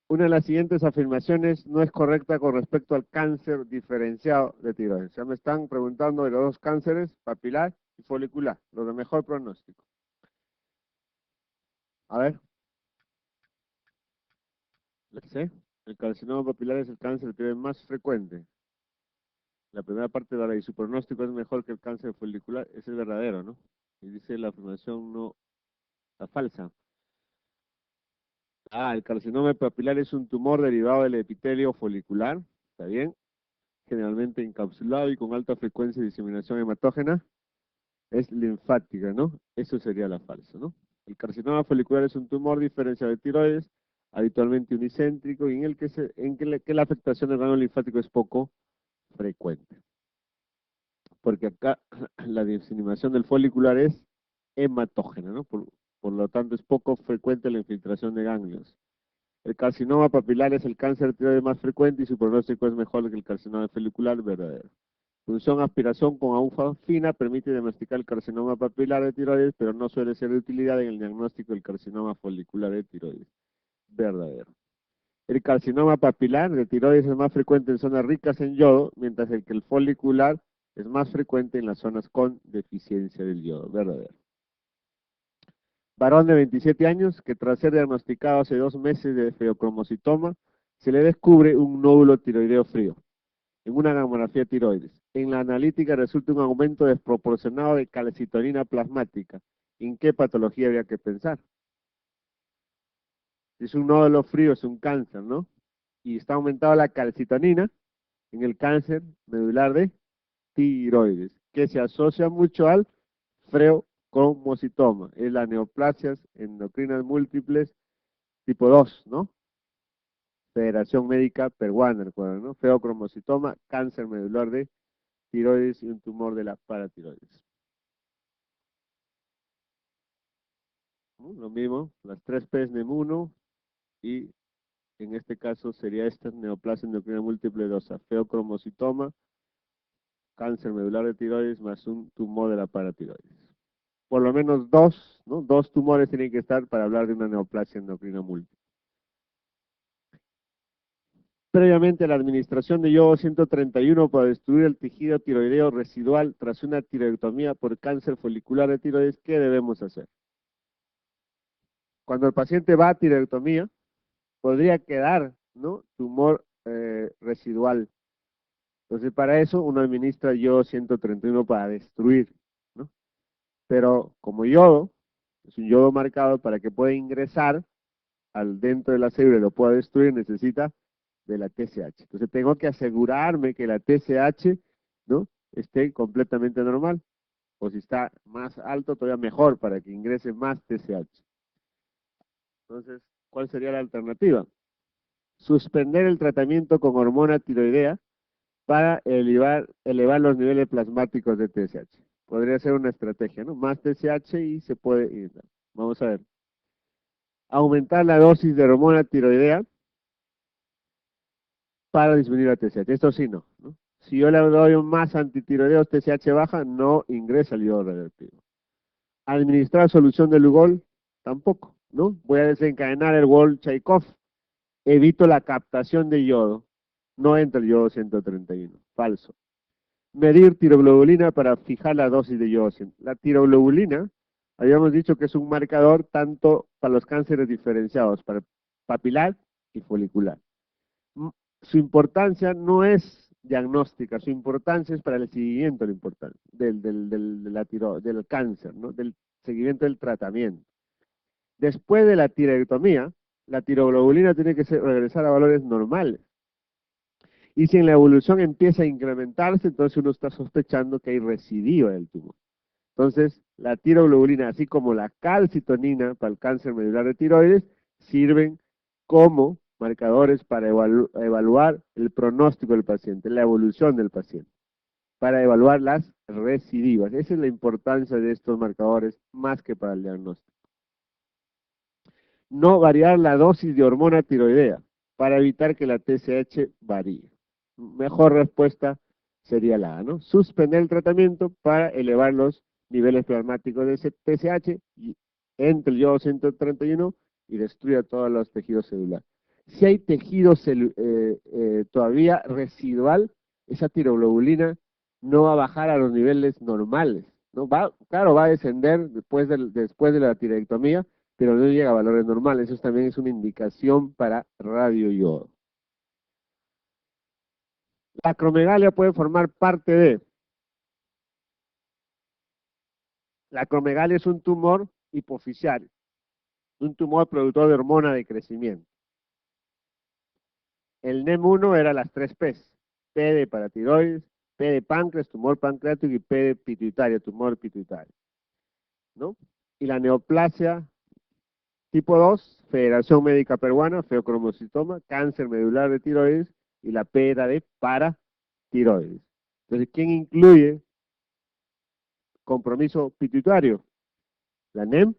una de las siguientes afirmaciones no es correcta con respecto al cáncer diferenciado de tiroides. Ya me están preguntando de los dos cánceres, papilar y folicular, los de mejor pronóstico. A ver, ¿sí? El carcinoma papilar es el cáncer de tiroides más frecuente. La primera parte de la ley, su pronóstico es mejor que el cáncer folicular, es el verdadero, ¿no? Y dice la afirmación no, la falsa. El carcinoma papilar es un tumor derivado del epitelio folicular, ¿está bien? Generalmente encapsulado y con alta frecuencia de diseminación hematógena, es linfática, ¿no? Eso sería la falsa, ¿no? El carcinoma folicular es un tumor diferenciado de tiroides, habitualmente unicéntrico, y en el que la afectación del ganglio linfático es poco frecuente. Porque acá la diseminación del folicular es hematógena, ¿no? Por lo tanto, es poco frecuente la infiltración de ganglios. El carcinoma papilar es el cáncer de tiroides más frecuente y su pronóstico es mejor que el carcinoma folicular verdadero. Función aspiración con aguja fina permite diagnosticar el carcinoma papilar de tiroides, pero no suele ser de utilidad en el diagnóstico del carcinoma folicular de tiroides verdadero. El carcinoma papilar de tiroides es más frecuente en zonas ricas en yodo, mientras que el folicular es más frecuente en las zonas con deficiencia del yodo verdadero. Varón de 27 años que tras ser diagnosticado hace 2 meses de feocromocitoma, se le descubre un nódulo tiroideo frío en una gamografía tiroides. En la analítica resulta un aumento desproporcionado de calcitonina plasmática. ¿En qué patología habría que pensar? Si es un nódulo frío, es un cáncer, ¿no? Y está aumentada la calcitonina en el cáncer medular de tiroides, que se asocia mucho al feocromocitoma, es las neoplasias endocrinas múltiples tipo 2, ¿no? Federación Médica Peruana, recuerden, ¿no? Feocromocitoma, cáncer medular de tiroides y un tumor de la paratiroides. ¿No? Lo mismo, las 3 P's NEM1 y en este caso sería esta neoplasia endocrina múltiple 2, feocromocitoma, cáncer medular de tiroides más un tumor de la paratiroides. Por lo menos 2, ¿no? 2 tumores tienen que estar para hablar de una neoplasia endocrina múltiple. Previamente la administración de yodo 131 para destruir el tejido tiroideo residual tras una tiroidectomía por cáncer folicular de tiroides, ¿qué debemos hacer? Cuando el paciente va a tiroidectomía, podría quedar, ¿no? Tumor residual. Entonces, para eso uno administra yodo 131 para destruir, ¿no? Pero como yodo, es un yodo marcado para que pueda ingresar al dentro de la célula y lo pueda destruir, necesita de la TSH. Entonces, tengo que asegurarme que la TSH, ¿no? Esté completamente normal. O si está más alto, todavía mejor para que ingrese más TSH. Entonces, ¿cuál sería la alternativa? Suspender el tratamiento con hormona tiroidea para elevar los niveles plasmáticos de TSH. Podría ser una estrategia, ¿no? Más TSH y se puede ir. Vamos a ver. Aumentar la dosis de hormona tiroidea para disminuir la TSH. Esto sí ¿no? Si yo le doy más antitiroideos TSH baja, no ingresa el yodo radioactivo. Administrar solución de Lugol, tampoco, ¿no? Voy a desencadenar el Wolff-Chaikoff. Evito la captación de yodo. No entra el yodo 131. Falso. Medir tiroglobulina para fijar la dosis de yodo. La tiroglobulina, habíamos dicho que es un marcador tanto para los cánceres diferenciados, para papilar y folicular. Su importancia no es diagnóstica, su importancia es para el seguimiento del cáncer, ¿no? Del seguimiento del tratamiento. Después de la tiroidectomía, la tiroglobulina tiene que regresar a valores normales. Y si en la evolución empieza a incrementarse, entonces uno está sospechando que hay recidiva del tumor. Entonces, la tiroglobulina, así como la calcitonina para el cáncer medular de tiroides, sirven como marcadores para evaluar el pronóstico del paciente, la evolución del paciente, para evaluar las recidivas. Esa es la importancia de estos marcadores más que para el diagnóstico. No variar la dosis de hormona tiroidea para evitar que la TSH varíe. Mejor respuesta sería la A, ¿no? Suspender el tratamiento para elevar los niveles plasmáticos de TSH y entre el yodo 131 y destruya todos los tejidos celulares. Si hay tejido todavía residual, esa tiroglobulina no va a bajar a los niveles normales, ¿no? Claro, va a descender después de la tiroidectomía, pero no llega a valores normales. Eso también es una indicación para radioyodo. La acromegalia puede formar parte de... La acromegalia es un tumor hipoficiario, un tumor productor de hormona de crecimiento. El NEM1 era las 3 P's: P de paratiroides, P de páncreas, tumor pancreático, y P de pituitario, tumor pituitario, ¿no? Y la neoplasia tipo 2, Federación Médica Peruana, feocromocitoma, cáncer medular de tiroides, y la P era de paratiroides. Entonces, ¿quién incluye compromiso pituitario? La NEM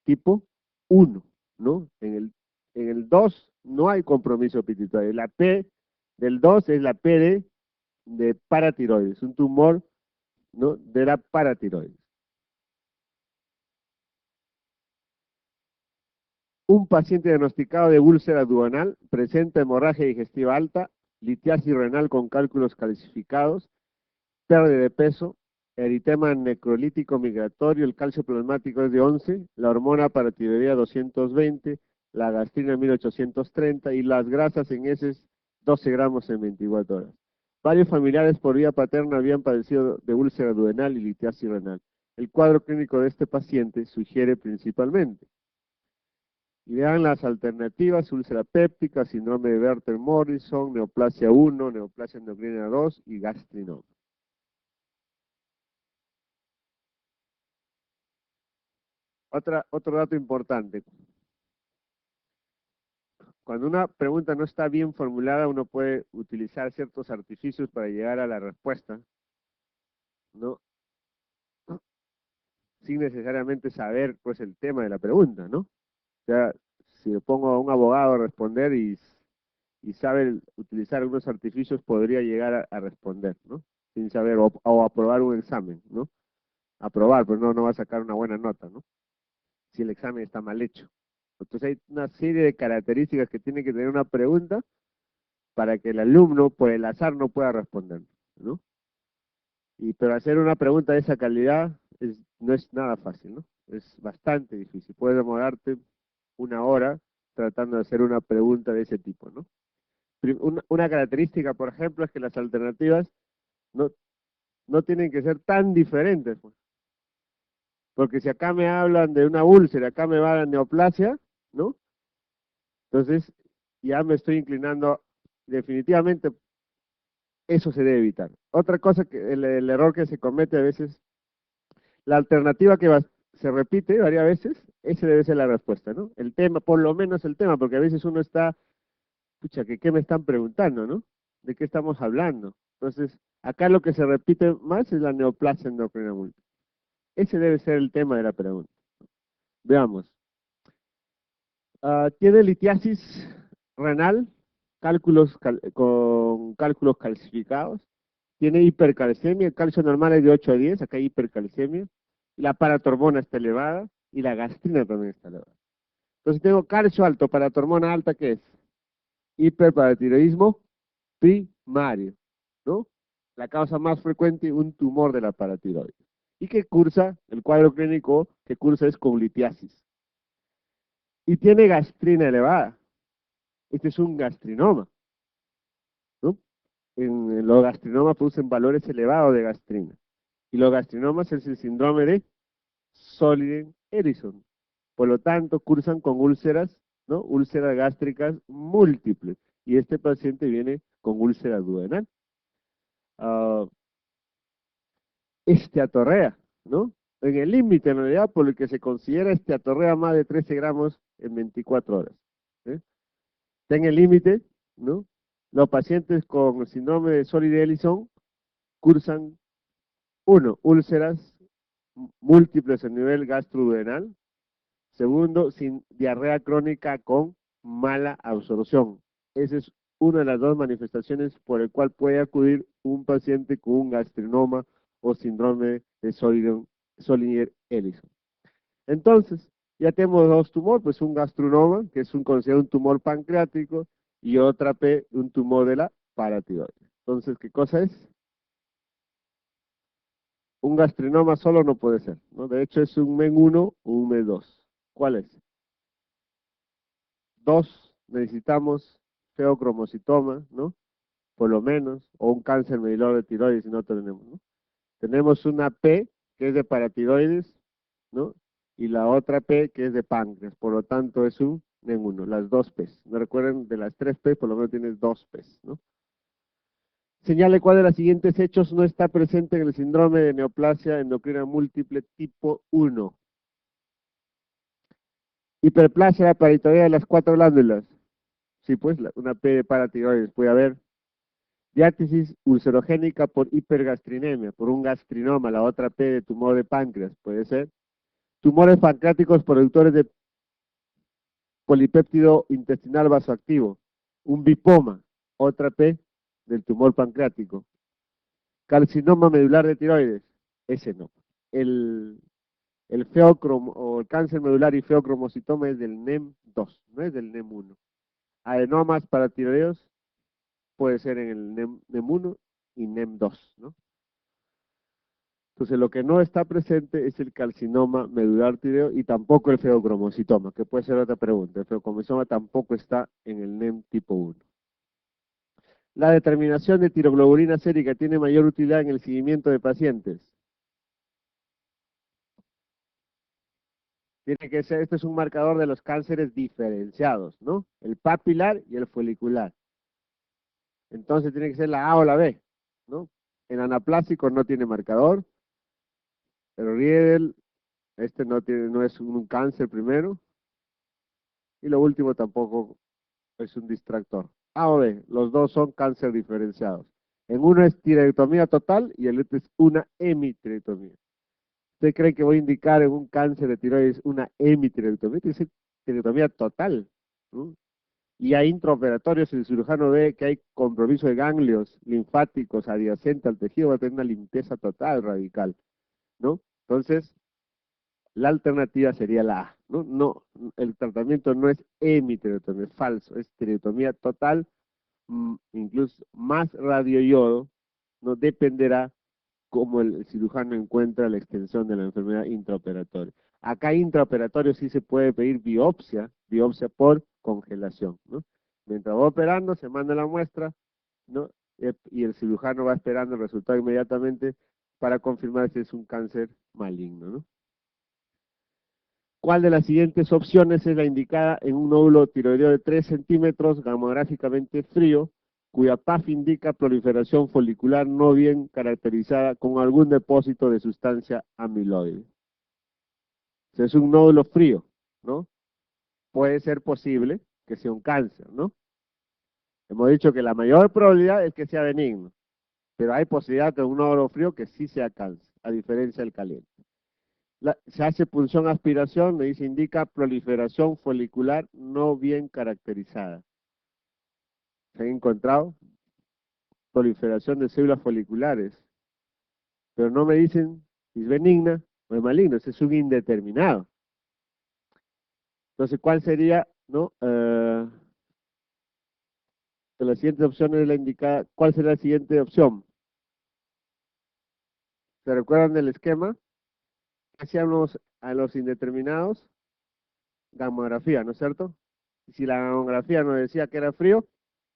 tipo 1, ¿no? En el 2 no hay compromiso pituitario. La P del 2 es la P de paratiroides, un tumor, ¿no?, de la paratiroides. Un paciente diagnosticado de úlcera duodenal presenta hemorragia digestiva alta, litiasis renal con cálculos calcificados, pérdida de peso, eritema necrolítico migratorio, el calcio plasmático es de 11, la hormona paratiroidea 220, la gastrina 1830 y las grasas en heces 12 gramos en 24 horas. Varios familiares por vía paterna habían padecido de úlcera duodenal y litiasis renal. El cuadro clínico de este paciente sugiere principalmente: y vean las alternativas: úlcera péptica, síndrome de Werter-Morrison, neoplasia 1, neoplasia endocrina 2 y gastrinoma. Otro dato importante: cuando una pregunta no está bien formulada, uno puede utilizar ciertos artificios para llegar a la respuesta, ¿no? Sin necesariamente saber, pues, el tema de la pregunta, ¿no? O sea, si le pongo a un abogado a responder y sabe utilizar algunos artificios, podría llegar a responder, ¿no? Sin saber, o aprobar un examen, ¿no? Aprobar, pero no va a sacar una buena nota, ¿no? Si el examen está mal hecho. Entonces hay una serie de características que tiene que tener una pregunta para que el alumno, por el azar, no pueda responder, ¿no? Pero hacer una pregunta de esa calidad no es nada fácil, ¿no? Es bastante difícil. Puedes demorarte una hora tratando de hacer una pregunta de ese tipo, ¿no? Una característica, por ejemplo, es que las alternativas no, no tienen que ser tan diferentes, pues. Porque si acá me hablan de una úlcera, acá me va la neoplasia, ¿no? Entonces ya me estoy inclinando, definitivamente eso se debe evitar. Otra cosa, que el error que se comete a veces, la alternativa se repite varias veces, esa debe ser la respuesta, ¿no? El tema, por lo menos el tema, porque a veces uno está, pucha, ¿qué me están preguntando, no? ¿De qué estamos hablando? Entonces, acá lo que se repite más es la neoplasia endocrina múltiple. Ese debe ser el tema de la pregunta. Veamos. Tiene litiasis renal, con cálculos calcificados. Tiene hipercalcemia, el calcio normal es de 8 a 10, acá hay hipercalcemia. La paratormona está elevada y la gastrina también está elevada. Entonces tengo calcio alto, paratormona alta, ¿qué es? Hiperparatiroidismo primario, ¿no? La causa más frecuente, un tumor de la paratiroides. Y que cursa, el cuadro clínico que cursa es con litiasis. Y tiene gastrina elevada. Este es un gastrinoma, ¿no? En los gastrinomas producen valores elevados de gastrina. Y los gastrinomas es el síndrome de Solingen-Ellison. Por lo tanto, cursan con úlceras, ¿no? Úlceras gástricas múltiples. Y este paciente viene con úlcera duodenal. Uh, Esteatorrea, ¿no? En el límite, en realidad, por el que se considera esteatorrea más de 13 gramos en 24 horas. ¿Eh? Está en el límite, ¿no? Los pacientes con síndrome de Solingen-Ellison cursan, uno, úlceras múltiples a nivel gastroduodenal. Segundo, sin diarrea crónica con mala absorción. Esa es una de las dos manifestaciones por el cual puede acudir un paciente con un gastrinoma o síndrome de Solinger-Ellison. Entonces, Ya tenemos dos tumores, pues un gastronoma, que es considerado un tumor pancreático, y otra P, un tumor de la paratiroides. Entonces, ¿qué cosa es? Un gastrinoma solo no puede ser, ¿no? De hecho, es un MEN1 o un MEN2. ¿Cuál es? Dos, necesitamos feocromocitoma, ¿no? Por lo menos, o un cáncer medular de tiroides si no tenemos, ¿no? Tenemos una P, que es de paratiroides, ¿no? Y la otra P, que es de páncreas. Por lo tanto, es un MEN1, las dos P's. ¿No recuerden? De las tres P, por lo menos tienes dos P's, ¿no? Señale cuál de los siguientes hechos no está presente en el síndrome de neoplasia endocrina múltiple tipo 1. Hiperplasia de la paratiroidea de las cuatro glándulas. Sí, pues, una P de paratiroides. Puede haber diátesis ulcerogénica por hipergastrinemia, por un gastrinoma, la otra P de tumor de páncreas, puede ser. Tumores pancreáticos productores de polipéptido intestinal vasoactivo, un bipoma, otra P del tumor pancreático. Carcinoma medular de tiroides, ese no. El, el feocromo, o el cáncer medular y feocromocitoma es del NEM2, no es del NEM1. Adenomas paratiroideos puede ser en el NEM1 y NEM2, ¿no? Entonces, lo que no está presente es el carcinoma medular tiroideo y tampoco el feocromocitoma, que puede ser otra pregunta. El feocromocitoma tampoco está en el NEM tipo 1. La determinación de tiroglobulina sérica tiene mayor utilidad en el seguimiento de pacientes. Tiene que ser, este es un marcador de los cánceres diferenciados, ¿no? El papilar y el folicular. Entonces tiene que ser la A o la B, ¿no? En anaplásico no tiene marcador. El Riedel, este no es un cáncer primero. Y lo último tampoco es un distractor. A o B, los dos son cáncer diferenciados. En uno es tiroidectomía total y el otro es una hemitiroidectomía. ¿Usted cree que voy a indicar en un cáncer de tiroides una hemitiroidectomía? Tiene que ser tiroidectomía total, ¿no? Y hay intraoperatorios, si el cirujano ve que hay compromiso de ganglios linfáticos adyacentes al tejido, va a tener una limpieza total radical, ¿no? Entonces, la alternativa sería la A, ¿no? No, el tratamiento no es hemitiroidectomía, es falso, es tiroidectomía total, incluso más radioyodo, no dependerá cómo el cirujano encuentra la extensión de la enfermedad intraoperatoria. Acá intraoperatorio sí se puede pedir biopsia, biopsia por congelación, ¿no? Mientras va operando, se manda la muestra, ¿no? Y el cirujano va esperando el resultado inmediatamente para confirmar si es un cáncer maligno, ¿no? ¿Cuál de las siguientes opciones es la indicada en un nódulo tiroideo de 3 centímetros, gamográficamente frío, cuya PAF indica proliferación folicular no bien caracterizada con algún depósito de sustancia amiloide? Si es un nódulo frío, ¿no? Puede ser posible que sea un cáncer, ¿no? Hemos dicho que la mayor probabilidad es que sea benigno, pero hay posibilidad de un nódulo frío que sí sea cáncer, a diferencia del caliente. Se hace punción aspiración, me dice, indica proliferación folicular no bien caracterizada. Se han encontrado proliferación de células foliculares, pero no me dicen si es benigna o es maligna, ese es un indeterminado. Entonces, ¿cuál sería, no? De las siguientes opciones la indicada, ¿cuál sería la siguiente opción? ¿Se recuerdan del esquema? Hacíamos a los indeterminados gamografía, ¿no es cierto? Y si la gamografía nos decía que era frío,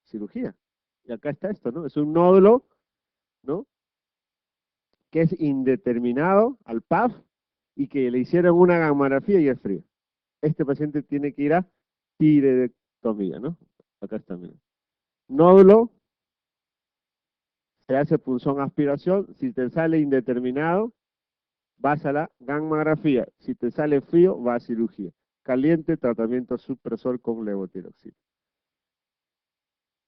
cirugía. Y acá está esto, ¿no? Es un nódulo, ¿no? Que es indeterminado al PAF y que le hicieron una gamografía y es frío. Este paciente tiene que ir a tiroidectomía, ¿no? Acá está, miren. Nódulo, se hace punzón aspiración. Si te sale indeterminado, vas a la gamografía. Si te sale frío, va a cirugía. Caliente, tratamiento supresor con levotiroxina.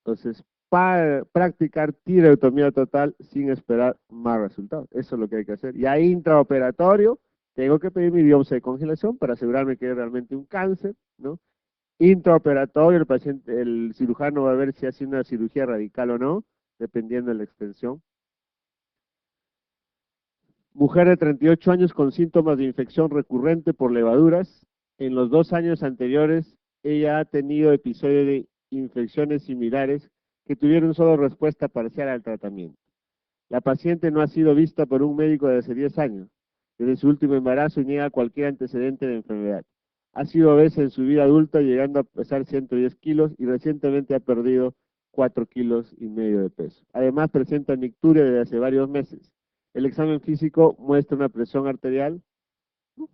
Entonces, para practicar tiroidectomía total sin esperar más resultados. Eso es lo que hay que hacer. Y ahí intraoperatorio, tengo que pedir mi biopsia de congelación para asegurarme que es realmente un cáncer, ¿no? Intraoperatorio, el paciente, el cirujano va a ver si hace una cirugía radical o no, dependiendo de la extensión. Mujer de 38 años con síntomas de infección recurrente por levaduras, en los 2 años anteriores, ella ha tenido episodios de infecciones similares que tuvieron solo respuesta parcial al tratamiento. La paciente no ha sido vista por un médico desde hace 10 años, desde su último embarazo y niega cualquier antecedente de enfermedad. Ha sido obesa en su vida adulta, llegando a pesar 110 kilos y recientemente ha perdido 4,5 kilos de peso. Además, presenta nicturia desde hace varios meses. El examen físico muestra una presión arterial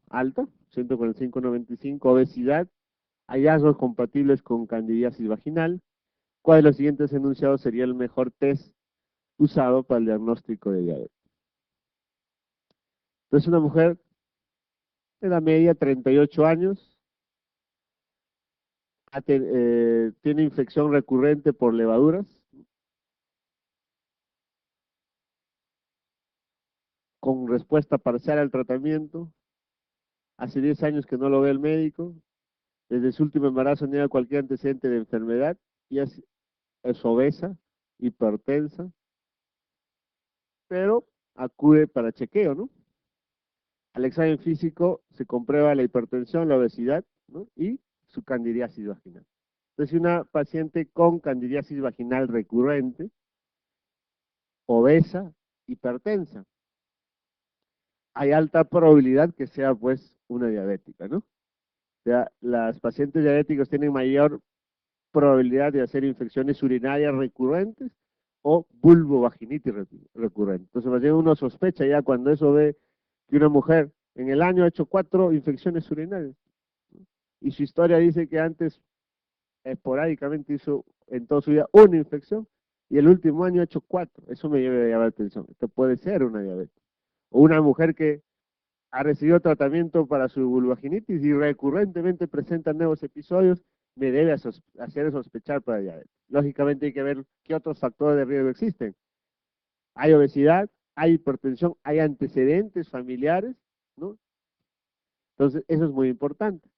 alta, 145/95, obesidad, hallazgos compatibles con candidiasis vaginal. ¿Cuál de los siguientes enunciados sería el mejor test usado para el diagnóstico de diabetes? Entonces, una mujer de la media, 38 años, tiene infección recurrente por levaduras, con respuesta parcial al tratamiento. Hace 10 años que no lo ve el médico. Desde su último embarazo niega cualquier antecedente de enfermedad y es obesa, hipertensa, pero acude para chequeo, ¿no? Al examen físico se comprueba la hipertensión, la obesidad, ¿no? Y su candidiasis vaginal. Entonces, una paciente con candidiasis vaginal recurrente, obesa, hipertensa, hay alta probabilidad que sea pues una diabética, ¿no? O sea, las pacientes diabéticas tienen mayor probabilidad de hacer infecciones urinarias recurrentes o vulvovaginitis recurrente. Entonces, más bien uno sospecha ya cuando eso ve que una mujer en el año ha hecho 4 infecciones urinarias, ¿no? Y su historia dice que antes esporádicamente hizo en toda su vida una infección y el último año ha hecho 4. Eso me debe llamar la atención. Esto puede ser una diabetes. O una mujer que ha recibido tratamiento para su vulvaginitis y recurrentemente presenta nuevos episodios, me debe hacer sospechar para diabetes. Lógicamente hay que ver qué otros factores de riesgo existen. Hay obesidad, hay hipertensión, hay antecedentes familiares, ¿no? Entonces, eso es muy importante.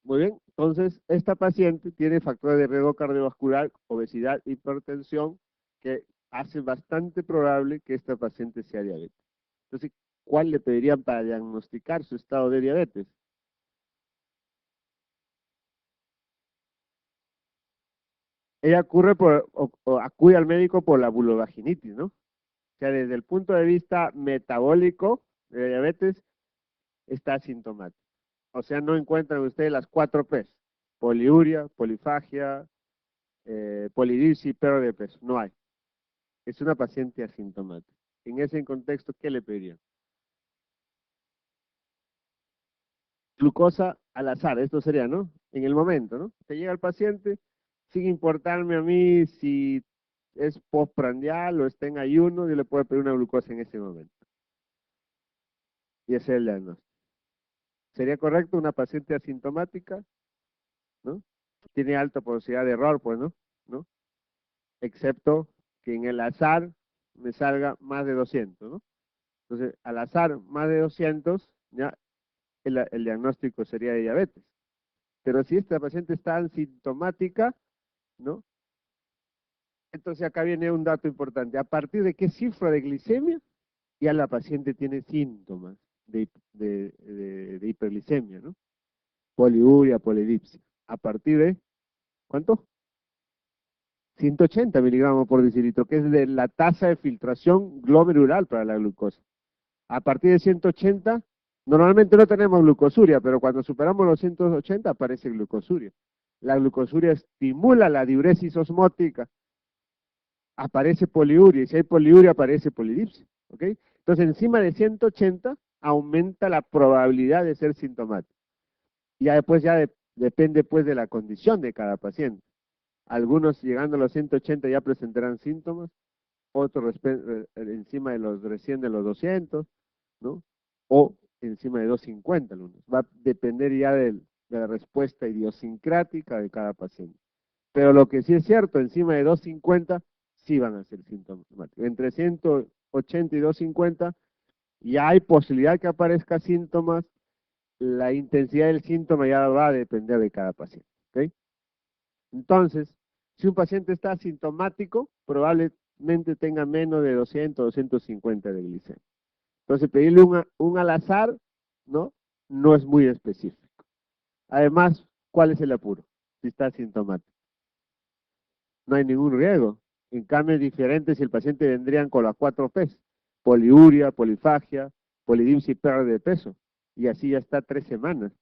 Muy bien, entonces esta paciente tiene factores de riesgo cardiovascular, obesidad, hipertensión, que hace bastante probable que esta paciente sea diabética. Entonces, ¿cuál le pedirían para diagnosticar su estado de diabetes? Ella o acude al médico por la vulvovaginitis, ¿no? O sea, desde el punto de vista metabólico de diabetes, está asintomático. O sea, no encuentran ustedes las 4 P's: poliuria, polifagia, polidipsia, pérdida de peso. No hay. Es una paciente asintomática. En ese contexto, ¿qué le pedirían? Glucosa al azar, esto sería, ¿no? En el momento, ¿no? Se llega el paciente, sin importarme a mí si es postprandial o está en ayuno, yo le puedo pedir una glucosa en ese momento. Y ese es el diagnóstico. ¿Sería correcto una paciente asintomática? ¿No? Tiene alta posibilidad de error, pues, ¿no? ¿No? Excepto que en el azar me salga más de 200, ¿no? Entonces, al azar más de 200, ya el diagnóstico sería de diabetes. Pero si esta paciente está asintomática, ¿no? Entonces acá viene un dato importante. ¿A partir de qué cifra de glicemia ya la paciente tiene síntomas de hiperglicemia, ¿no? Poliuria, polidipsia. ¿A partir de cuánto? 180 miligramos por decilitro, que es de la tasa de filtración glomerular para la glucosa. A partir de 180, normalmente no tenemos glucosuria, pero cuando superamos los 180 aparece glucosuria. La glucosuria estimula la diuresis osmótica, aparece poliuria, y si hay poliuria aparece polidipsia, ¿ok? Entonces, encima de 180 aumenta la probabilidad de ser sintomático. Y ya después depende pues de la condición de cada paciente. Algunos llegando a los 180 ya presentarán síntomas, otros encima de los recién de los 200, ¿no? O encima de 250 algunos. Va a depender ya de la respuesta idiosincrática de cada paciente. Pero lo que sí es cierto, encima de 250 sí van a ser sintomáticos. Entre 180 y 250 ya hay posibilidad que aparezca síntomas. La intensidad del síntoma ya va a depender de cada paciente, ¿ok? Entonces, si un paciente está asintomático, probablemente tenga menos de 200, 250 de glicemia. Entonces, pedirle un al azar, ¿no? No es muy específico. Además, ¿cuál es el apuro? Si está asintomático. No hay ningún riesgo. En cambio, es diferente si el paciente vendrían con las 4 P's: poliuria, polifagia, polidipsia y pérdida de peso. Y así ya está 3 semanas.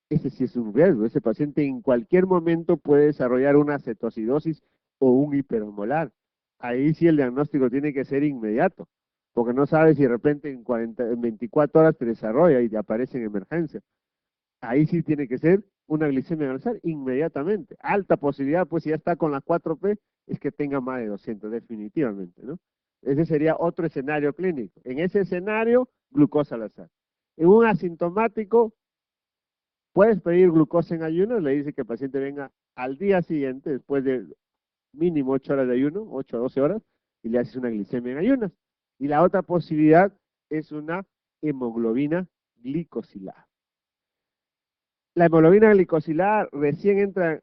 Ese sí es un riesgo. Ese paciente en cualquier momento puede desarrollar una cetocidosis o un hipermolar. Ahí sí el diagnóstico tiene que ser inmediato, porque no sabes si de repente en 24 horas te desarrolla y te aparece en emergencia. Ahí sí tiene que ser una glicemia alzar inmediatamente. Alta posibilidad, pues si ya está con la 4P, es que tenga más de 200, definitivamente, ¿no? Ese sería otro escenario clínico. En ese escenario, glucosa al azar. En un asintomático, puedes pedir glucosa en ayuno, le dice que el paciente venga al día siguiente, después de mínimo 8 horas de ayuno, 8 a 12 horas, y le haces una glicemia en ayunas. Y la otra posibilidad es una hemoglobina glicosilada. La hemoglobina glicosilada recién entra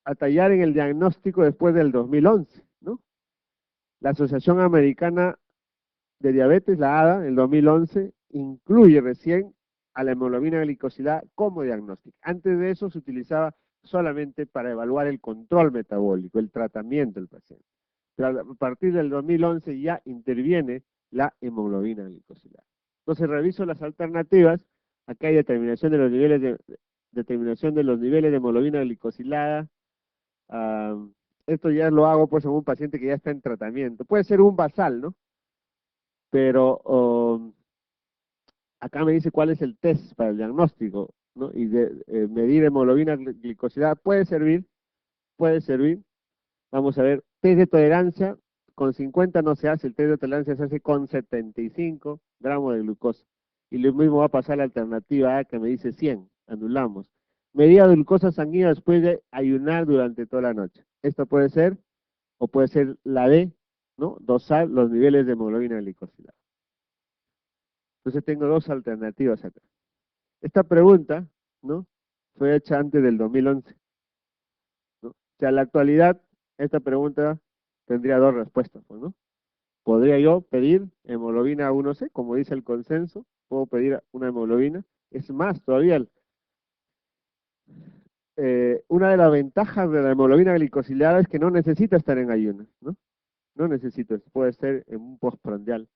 a tallar en el diagnóstico después del 2011, ¿no? La Asociación Americana de Diabetes, la ADA, en el 2011, incluye recién a la hemoglobina glicosilada como diagnóstico. Antes de eso se utilizaba solamente para evaluar el control metabólico, el tratamiento del paciente. Pero a partir del 2011 ya interviene la hemoglobina glicosilada. Entonces reviso las alternativas. Acá hay determinación de los niveles de hemoglobina glicosilada. Uh, Esto ya lo hago pues en un paciente que ya está en tratamiento. Puede ser un basal, ¿no? Pero acá me dice cuál es el test para el diagnóstico, ¿no? Y medir hemoglobina glicosilada puede servir, puede servir. Vamos a ver, test de tolerancia, con 50 no se hace, el test de tolerancia se hace con 75 gramos de glucosa. Y lo mismo va a pasar a la alternativa A, que me dice 100, anulamos. Medida de glucosa sanguínea después de ayunar durante toda la noche. Esto puede ser, o puede ser la D, ¿no? Dosar los niveles de hemoglobina glicosilada. Entonces tengo dos alternativas acá. Esta pregunta, ¿no? Fue hecha antes del 2011, ¿no? O sea, en la actualidad, esta pregunta tendría dos respuestas, pues, ¿no? ¿Podría yo pedir hemoglobina A1C, como dice el consenso? ¿Puedo pedir una hemoglobina? Es más, todavía, una de las ventajas de la hemoglobina glicosilada es que no necesita estar en ayunas, ¿no? No necesita, puede ser en un postprandial.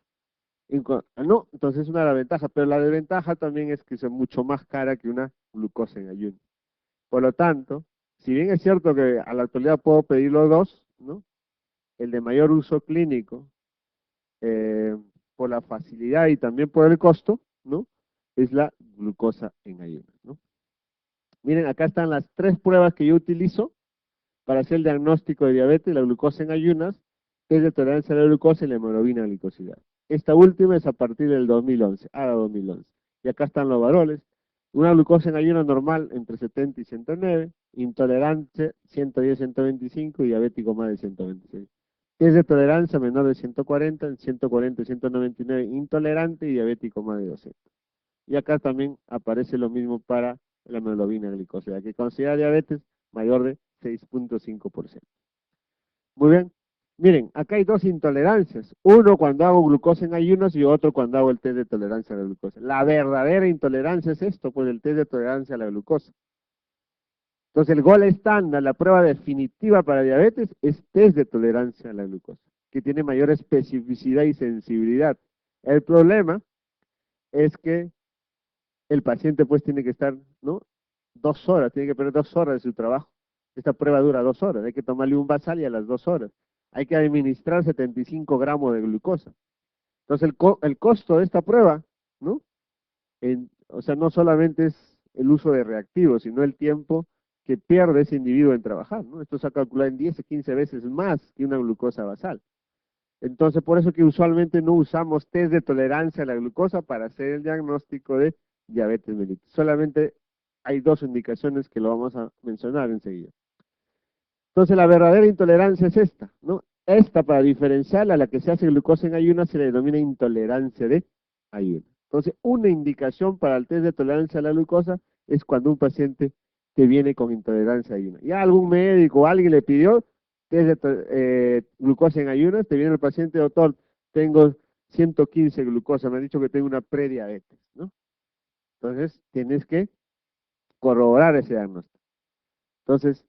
No, entonces es una de las ventajas, pero la desventaja también es que es mucho más cara que una glucosa en ayuno. Por lo tanto, si bien es cierto que a la actualidad puedo pedir los dos, ¿no? El de mayor uso clínico, eh, por la facilidad y también por el costo, ¿no? Es la glucosa en ayunas, ¿no? Miren, acá están las 3 pruebas que yo utilizo para hacer el diagnóstico de diabetes: la glucosa en ayunas, test de tolerancia a la glucosa y la hemoglobina glicosilada. Esta última es a partir del 2011, ADA 2011. Y acá están los valores. Una glucosa en ayunas normal entre 70 y 109, intolerante 110, 125 y diabético más de 126. Test de tolerancia menor de 140, en 140 y 199 intolerante y diabético más de 200. Y acá también aparece lo mismo para la hemoglobina glicosilada, que considera diabetes mayor de 6.5%. Muy bien. Miren, acá hay dos intolerancias. Uno cuando hago glucosa en ayunos y otro cuando hago el test de tolerancia a la glucosa. La verdadera intolerancia es esto, pues el test de tolerancia a la glucosa. Entonces el gol estándar, la prueba definitiva para diabetes, es test de tolerancia a la glucosa, que tiene mayor especificidad y sensibilidad. El problema es que el paciente pues tiene que estar, ¿no? 2 horas, tiene que perder 2 horas de su trabajo. Esta prueba dura 2 horas, hay que tomarle un basal y a las 2 horas. Hay que administrar 75 gramos de glucosa. Entonces el costo de esta prueba, ¿no? O sea, no solamente es el uso de reactivos, sino el tiempo que pierde ese individuo en trabajar, ¿no? Esto se ha calculado en 10 o 15 veces más que una glucosa basal. Entonces, por eso que usualmente no usamos test de tolerancia a la glucosa para hacer el diagnóstico de diabetes mellitus. Solamente hay dos indicaciones que lo vamos a mencionar enseguida. Entonces, la verdadera intolerancia es esta, ¿no? Esta, para diferenciarla a la que se hace glucosa en ayunas, se le denomina intolerancia de ayuno. Entonces, una indicación para el test de tolerancia a la glucosa es cuando un paciente te viene con intolerancia a ayunas. Ya algún médico o alguien le pidió test de glucosa en ayunas, te viene el paciente: doctor, tengo 115 glucosa, me han dicho que tengo una prediabetes, ¿no? Entonces, tienes que corroborar ese diagnóstico. Entonces,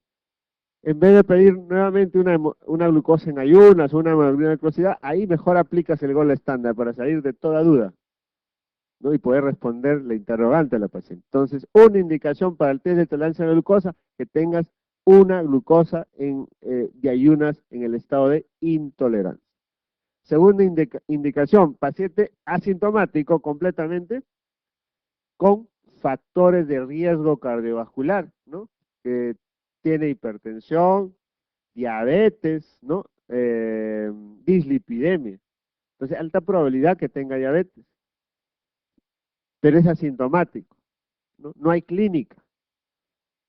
en vez de pedir nuevamente una glucosa en ayunas, una hemoglobina glucosidad, ahí mejor aplicas el gol estándar para salir de toda duda, ¿no? Y poder responder la interrogante a la paciente. Entonces, una indicación para el test de tolerancia a la glucosa, que tengas una glucosa de ayunas en el estado de intolerancia. Segunda indicación, paciente asintomático completamente con factores de riesgo cardiovascular, ¿no? Que tiene hipertensión, diabetes, ¿no? Dislipidemia. Entonces, alta probabilidad que tenga diabetes, pero es asintomático, ¿no? No hay clínica.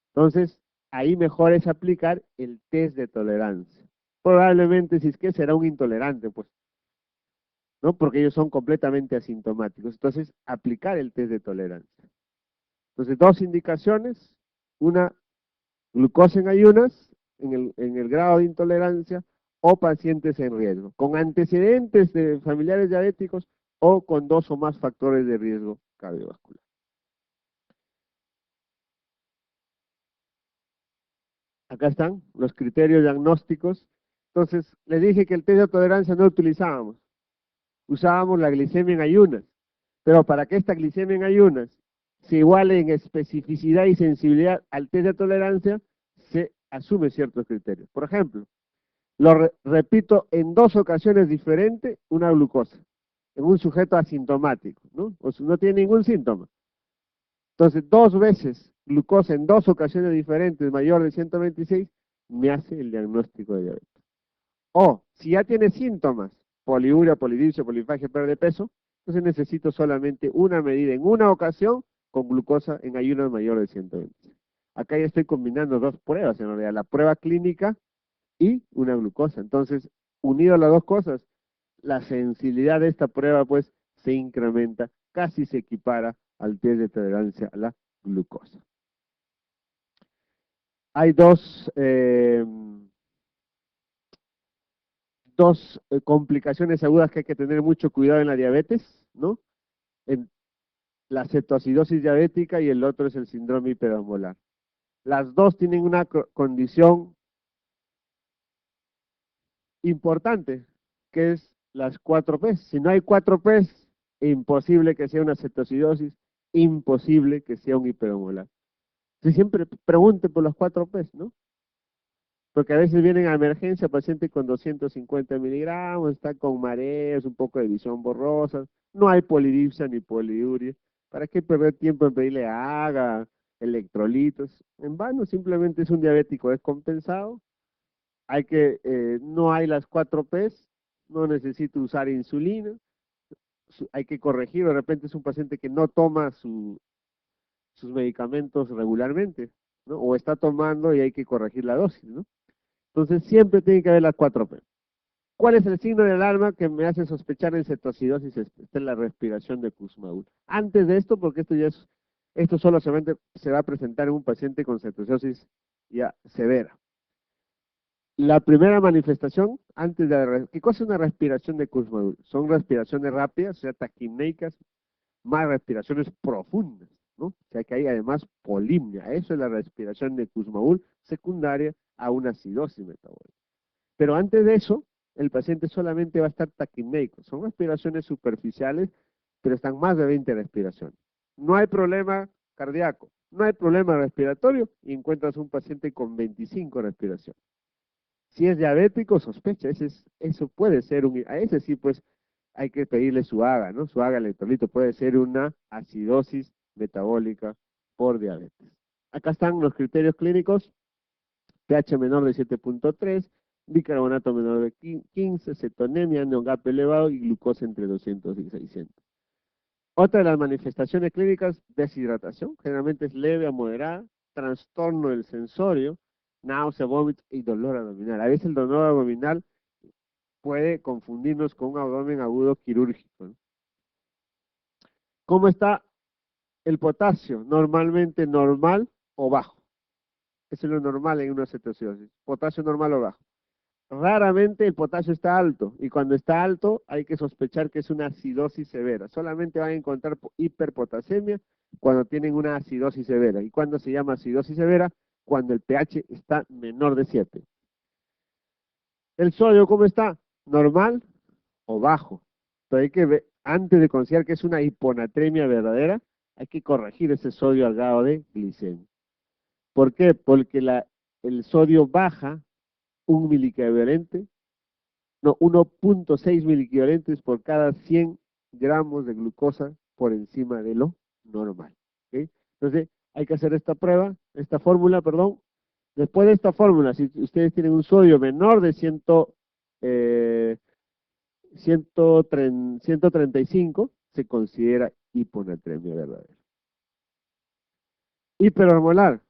Entonces, ahí mejor es aplicar el test de tolerancia. Probablemente, si es que será un intolerante, pues, ¿no? Porque ellos son completamente asintomáticos. Entonces, aplicar el test de tolerancia. Entonces, dos indicaciones, una glucosa en ayunas, en el grado de intolerancia, o pacientes en riesgo, con antecedentes de familiares diabéticos o con dos o más factores de riesgo cardiovascular. Acá están los criterios diagnósticos. Entonces, les dije que el test de tolerancia no utilizábamos, usábamos la glicemia en ayunas, pero para que esta glicemia en ayunas se iguale en especificidad y sensibilidad al test de tolerancia, se asume ciertos criterios. Por ejemplo, repito en dos ocasiones diferentes una glucosa, en un sujeto asintomático, ¿no? O sea, no tiene ningún síntoma. Entonces, dos veces glucosa en dos ocasiones diferentes mayor de 126, me hace el diagnóstico de diabetes. O, si ya tiene síntomas, poliuria, polidipsia, polifagia, pérdida de peso, entonces necesito solamente una medida en una ocasión con glucosa en ayunas mayor de 126. Acá ya estoy combinando dos pruebas, en realidad, la prueba clínica y una glucosa. Entonces, unido a las dos cosas, la sensibilidad de esta prueba pues se incrementa, casi se equipara al test de tolerancia a la glucosa. Hay dos complicaciones agudas que hay que tener mucho cuidado en la diabetes, ¿no? En la cetoacidosis diabética y el otro es el síndrome hiperosmolar. Las dos tienen una condición importante, que es las 4P. Si no hay 4P, imposible que sea una cetoacidosis, imposible que sea un hiperosmolar. Si siempre pregunte por las 4P, ¿no? Porque a veces vienen a emergencia paciente con 250 miligramos, está con mareos, un poco de visión borrosa, no hay polidipsia ni poliuria. ¿Para qué perder tiempo en pedirle haga, electrolitos? En vano, simplemente es un diabético descompensado. No hay las 4P, no necesito usar insulina, hay que corregir, de repente es un paciente que no toma sus medicamentos regularmente, ¿no? O está tomando y hay que corregir la dosis, ¿no? Entonces siempre tiene que haber las 4P. ¿Cuál es el signo de alarma que me hace sospechar en cetocidosis? Esta es la respiración de Kussmaul. Antes de esto, porque esto solo se va a presentar en un paciente con cetocidosis ya severa. La primera manifestación, ¿qué cosa es una respiración de Kussmaul? Son respiraciones rápidas, o sea, taquimneicas, más respiraciones profundas, ¿no? O sea, que hay además polimnia. Eso es la respiración de Kussmaul secundaria a una acidosis metabólica. Pero antes de eso, el paciente solamente va a estar taquimneico. Son respiraciones superficiales, pero están más de 20 respiraciones. No hay problema cardíaco, no hay problema respiratorio y encuentras un paciente con 25 respiraciones. Si es diabético, sospecha, eso puede ser a ese sí, pues hay que pedirle su AGA, ¿no? Su AGA electrolito puede ser una acidosis metabólica por diabetes. Acá están los criterios clínicos: pH menor de 7.3, bicarbonato menor de 15, cetonemia, NOGAP elevado y glucosa entre 200 y 600. Otra de las manifestaciones clínicas, deshidratación, generalmente es leve a moderada, trastorno del sensorio, náusea, vómitos y dolor abdominal. A veces el dolor abdominal puede confundirnos con un abdomen agudo quirúrgico, ¿no? ¿Cómo está el potasio? Normalmente normal o bajo. Eso es lo normal en una cetoacidosis. Potasio normal o bajo. raramente el potasio está alto, y cuando está alto hay que sospechar que es una acidosis severa. Solamente van a encontrar hiperpotasemia cuando tienen una acidosis severa. ¿Y cuándo se llama acidosis severa? Cuando el pH está menor de 7. ¿El sodio cómo está? ¿Normal o bajo? Pero hay que ver, antes de considerar que es una hiponatremia verdadera, hay que corregir ese sodio al grado de glicemia. ¿Por qué? Porque el sodio baja 1 mEq, no, 1.6 mEq por cada 100 gramos de glucosa por encima de lo normal. ¿Ok? Entonces, hay que hacer esta fórmula, perdón. Después de esta fórmula, si ustedes tienen un sodio menor de 135, se considera hiponatremia verdadera. Hiperosmolar,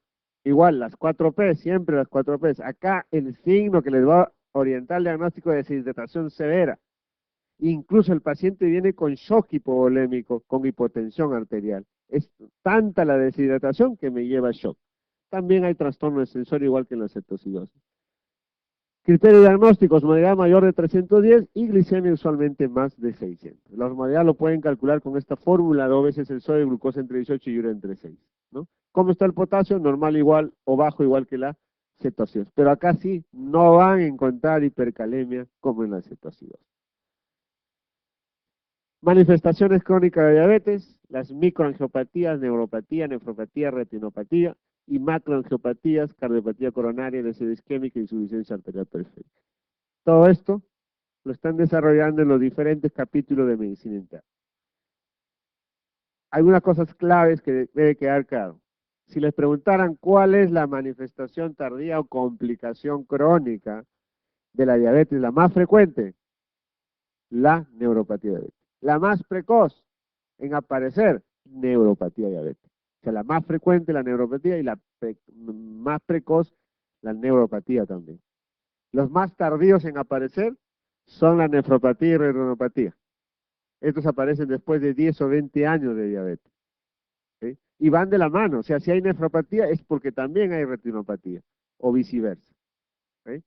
igual, las 4P, siempre las 4P. Acá el signo que les va a orientar el diagnóstico de deshidratación severa. Incluso el paciente viene con shock hipovolémico, con hipotensión arterial. Es tanta la deshidratación que me lleva a shock. También hay trastorno de sensorio igual que en la cetocidosis. Criterio diagnóstico, osmolaridad mayor de 310 y glicemia usualmente más de 600. La osmolaridad lo pueden calcular con esta fórmula, 2 veces el sodio, glucosa entre 18 y urea entre 6. ¿No? ¿Cómo está el potasio? Normal igual o bajo igual que la cetosis. Pero acá sí no van a encontrar hipercalemia como en la cetosis. Manifestaciones crónicas de diabetes, las microangiopatías, neuropatía, nefropatía, retinopatía y macroangiopatías, cardiopatía coronaria, necesidad isquémica y insuficiencia arterial periférica. Todo esto lo están desarrollando en los diferentes capítulos de medicina interna. Algunas cosas claves que debe quedar claro. Si les preguntaran cuál es la manifestación tardía o complicación crónica de la diabetes, la más frecuente, la neuropatía diabética. La más precoz en aparecer, neuropatía diabética. O sea, la más frecuente la neuropatía y la más precoz la neuropatía también. Los más tardíos en aparecer son la nefropatía y retinopatía. Estos aparecen después de 10 o 20 años de diabetes. ¿Sí? Y van de la mano. O sea, si hay nefropatía es porque también hay retinopatía o viceversa. ¿Sí?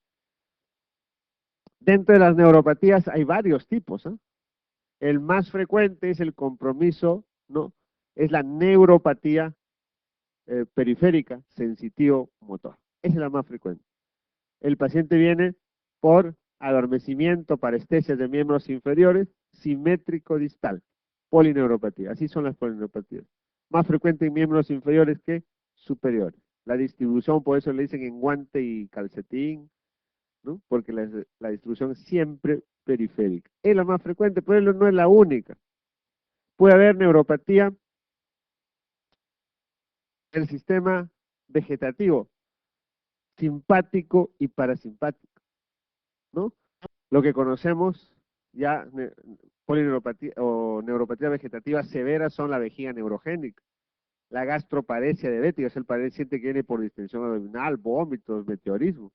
Dentro de las neuropatías hay varios tipos. ¿Eh? El más frecuente es el compromiso, ¿no? Es la neuropatía periférica sensitivo-motor. Esa es la más frecuente. El paciente viene por adormecimiento, parestesias de miembros inferiores, simétrico distal, polineuropatía. Así son las polineuropatías. Más frecuente en miembros inferiores que superiores. La distribución, por eso le dicen en guante y calcetín, ¿no? Porque la distribución es siempre periférica. Es la más frecuente, pero no es la única. Puede haber neuropatía del sistema vegetativo, simpático y parasimpático, ¿no? Lo que conocemos ya, polineuropatía o neuropatía vegetativa severa son la vejiga neurogénica, la gastroparesia diabética, es el paciente que viene por distensión abdominal, vómitos, meteorismo.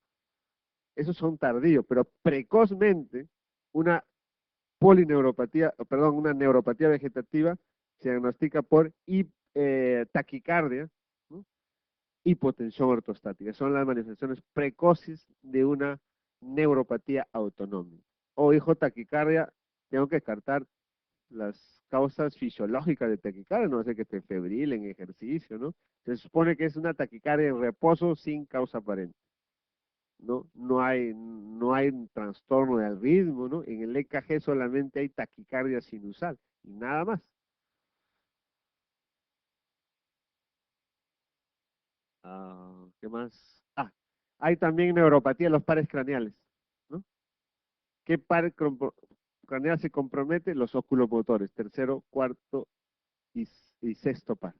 Esos son tardíos, pero precozmente una polineuropatía, perdón, una neuropatía vegetativa se diagnostica por taquicardia, ¿no? Hipotensión ortostática. Son las manifestaciones precoces de una neuropatía autonómica. O hijo taquicardia, tengo que descartar las causas fisiológicas de taquicardia, no sé que esté febril en ejercicio, ¿no? Se supone que es una taquicardia en reposo sin causa aparente. No hay un trastorno del ritmo, ¿no? En el EKG solamente hay taquicardia sinusal y nada más. ¿Qué más? Hay también neuropatía de los pares craneales, ¿no? ¿Qué par craneal se compromete? Los oculomotores, tercero, cuarto y sexto par.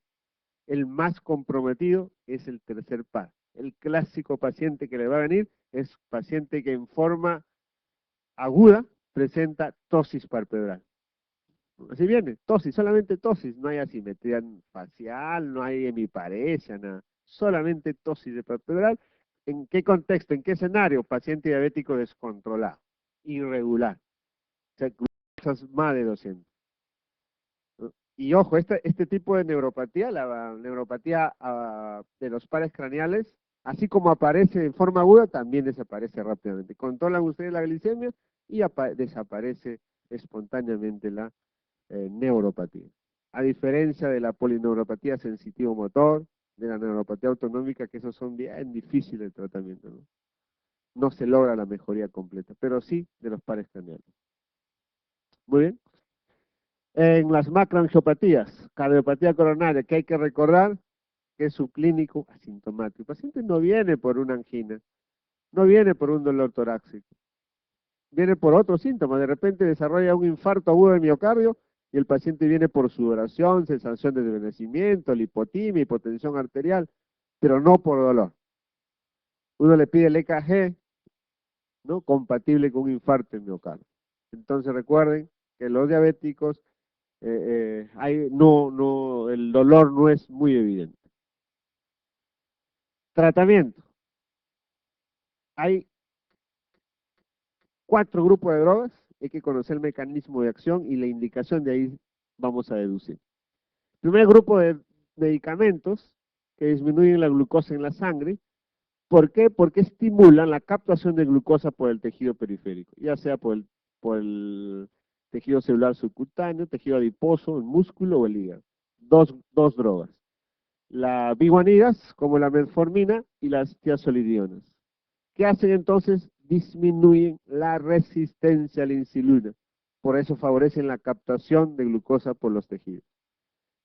El más comprometido es el tercer par. El clásico paciente que le va a venir es paciente que en forma aguda presenta tosis palpebral. Así viene, tosis, solamente tosis, no hay asimetría facial, no hay hemiparesia, nada. Solamente tosis de palpebral. ¿En qué contexto, en qué escenario? Paciente diabético descontrolado, irregular. O sea, glucosas más de 200. ¿No? Y ojo, este tipo de neuropatía, la neuropatía de los pares craneales, Así como aparece en forma aguda, también desaparece rápidamente. Controlan ustedes la glicemia y desaparece espontáneamente la neuropatía. A diferencia de la polineuropatía sensitivo-motor, de la neuropatía autonómica, que esos son bien difíciles de tratamiento, ¿no? No se logra la mejoría completa, pero sí de los pares craneales. Muy bien. En las macroangiopatías, cardiopatía coronaria, que hay que recordar que es subclínico asintomático. El paciente no viene por una angina, no viene por un dolor torácico, viene por otros síntomas. De repente desarrolla un infarto agudo de miocardio y el paciente viene por sudoración, sensación de desvanecimiento, lipotimia, hipotensión arterial, pero no por dolor. Uno le pide el EKG, ¿no? Compatible con un infarto en miocardio. Entonces recuerden que los diabéticos, el dolor no es muy evidente. Tratamiento. Hay 4 grupos de drogas, hay que conocer el mecanismo de acción y la indicación, de ahí vamos a deducir. Primer grupo de medicamentos que disminuyen la glucosa en la sangre. ¿Por qué? Porque estimulan la captación de glucosa por el tejido periférico, ya sea por el tejido celular subcutáneo, tejido adiposo, el músculo o el hígado. Dos drogas. La biguanidas, como la metformina, y las tiazolidionas. ¿Qué hacen entonces? Disminuyen la resistencia a la insulina. Por eso favorecen la captación de glucosa por los tejidos.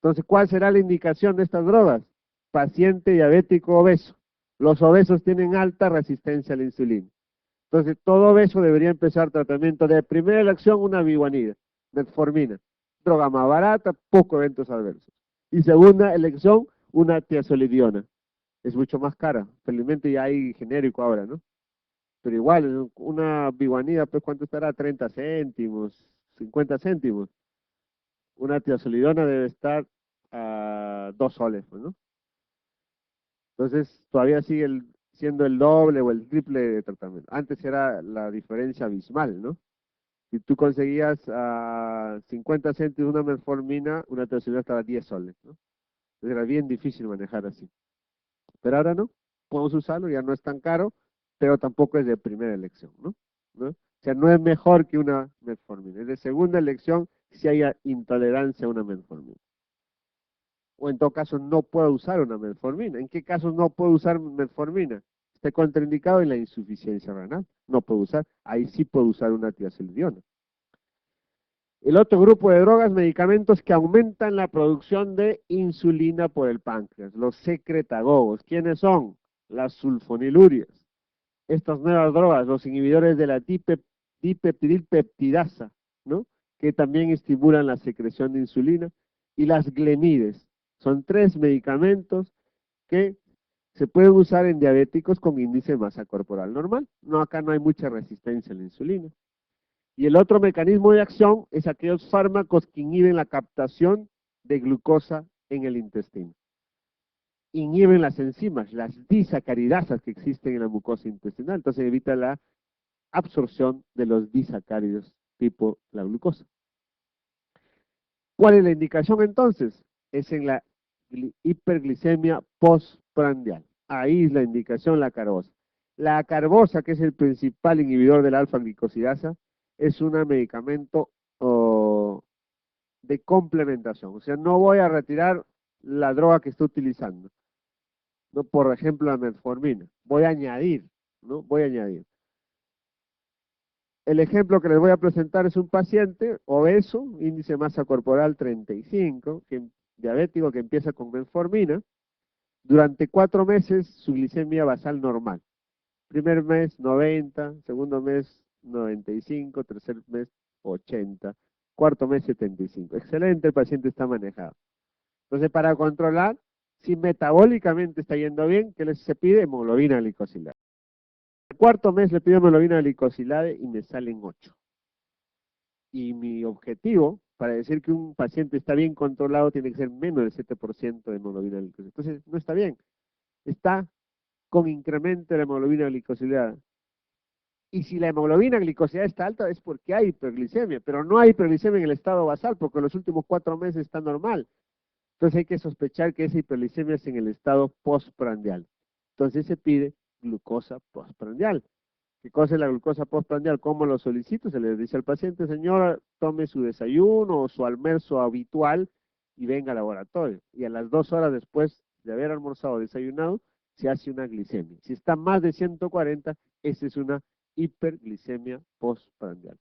Entonces, ¿cuál será la indicación de estas drogas? Paciente diabético obeso. Los obesos tienen alta resistencia a la insulina. Entonces, todo obeso debería empezar tratamiento de primera elección, una biguanida, metformina, droga más barata, pocos eventos adversos. Y segunda elección, una tiazolidiona. Es mucho más cara. Felizmente ya hay genérico ahora, ¿no? Pero igual, una biguanida, pues, ¿cuánto estará? 30 céntimos, 50 céntimos. Una tiazolidona debe estar a 2 soles, pues, ¿no? Entonces, todavía sigue siendo el doble o el triple de tratamiento. Antes era la diferencia abismal, ¿no? Si tú conseguías a 50 céntimos una metformina, una tiazolidona estaba a 10 soles, ¿no? Entonces era bien difícil manejar así. Pero ahora no, podemos usarlo, ya no es tan caro, pero tampoco es de primera elección, ¿no? ¿No? O sea, no es mejor que una metformina, es de segunda elección si hay intolerancia a una metformina. O en todo caso no puedo usar una metformina. ¿En qué casos no puedo usar metformina? Está contraindicado en la insuficiencia renal, no puedo usar, ahí sí puedo usar una tiazolidona. El otro grupo de drogas, medicamentos que aumentan la producción de insulina por el páncreas, los secretagogos. ¿Quiénes son? Las sulfonilurias. Estas nuevas drogas, los inhibidores de la dipeptidilpeptidasa, ¿no? Que también estimulan la secreción de insulina, y las glemides. Son 3 medicamentos que se pueden usar en diabéticos con índice de masa corporal normal. No, acá no hay mucha resistencia a la insulina. Y el otro mecanismo de acción es aquellos fármacos que inhiben la captación de glucosa en el intestino. Inhiben las enzimas, las disacaridasas que existen en la mucosa intestinal, entonces evita la absorción de los disacáridos tipo la glucosa. ¿Cuál es la indicación entonces? Es en la hiperglicemia postprandial. Ahí es la indicación, la carbosa. La carbosa, que es el principal inhibidor de la alfa-glicosidasa, es un medicamento de complementación. O sea, no voy a retirar la droga que estoy utilizando, ¿no? Por ejemplo, la metformina. Voy a añadir, ¿no? Voy a añadir. El ejemplo que les voy a presentar es un paciente obeso, índice de masa corporal 35, diabético, que empieza con metformina. Durante 4 meses su glicemia basal normal. Primer mes 90, segundo mes 95, tercer mes 80, cuarto mes 75. Excelente, el paciente está manejado. Entonces, para controlar si metabólicamente está yendo bien, ¿qué se pide? Hemoglobina glicosilada. El cuarto mes le pido hemoglobina glicosilada y me salen 8. Y mi objetivo, para decir que un paciente está bien controlado, tiene que ser menos del 7% de hemoglobina glicosilada. Entonces, no está bien. Está con incremento de la hemoglobina glicosilada. Y si la hemoglobina glicosilada está alta es porque hay hiperglicemia, pero no hay hiperglicemia en el estado basal, porque en los últimos 4 meses está normal. Entonces hay que sospechar que esa hiperglicemia es en el estado postprandial. Entonces se pide glucosa postprandial. ¿Qué cosa es la glucosa postprandial? ¿Cómo lo solicito? Se le dice al paciente, señora, tome su desayuno o su almuerzo habitual y venga al laboratorio. Y a las 2 horas después de haber almorzado o desayunado, se hace una glicemia. Si está más de 140, esa es una hiperglicemia postprandial.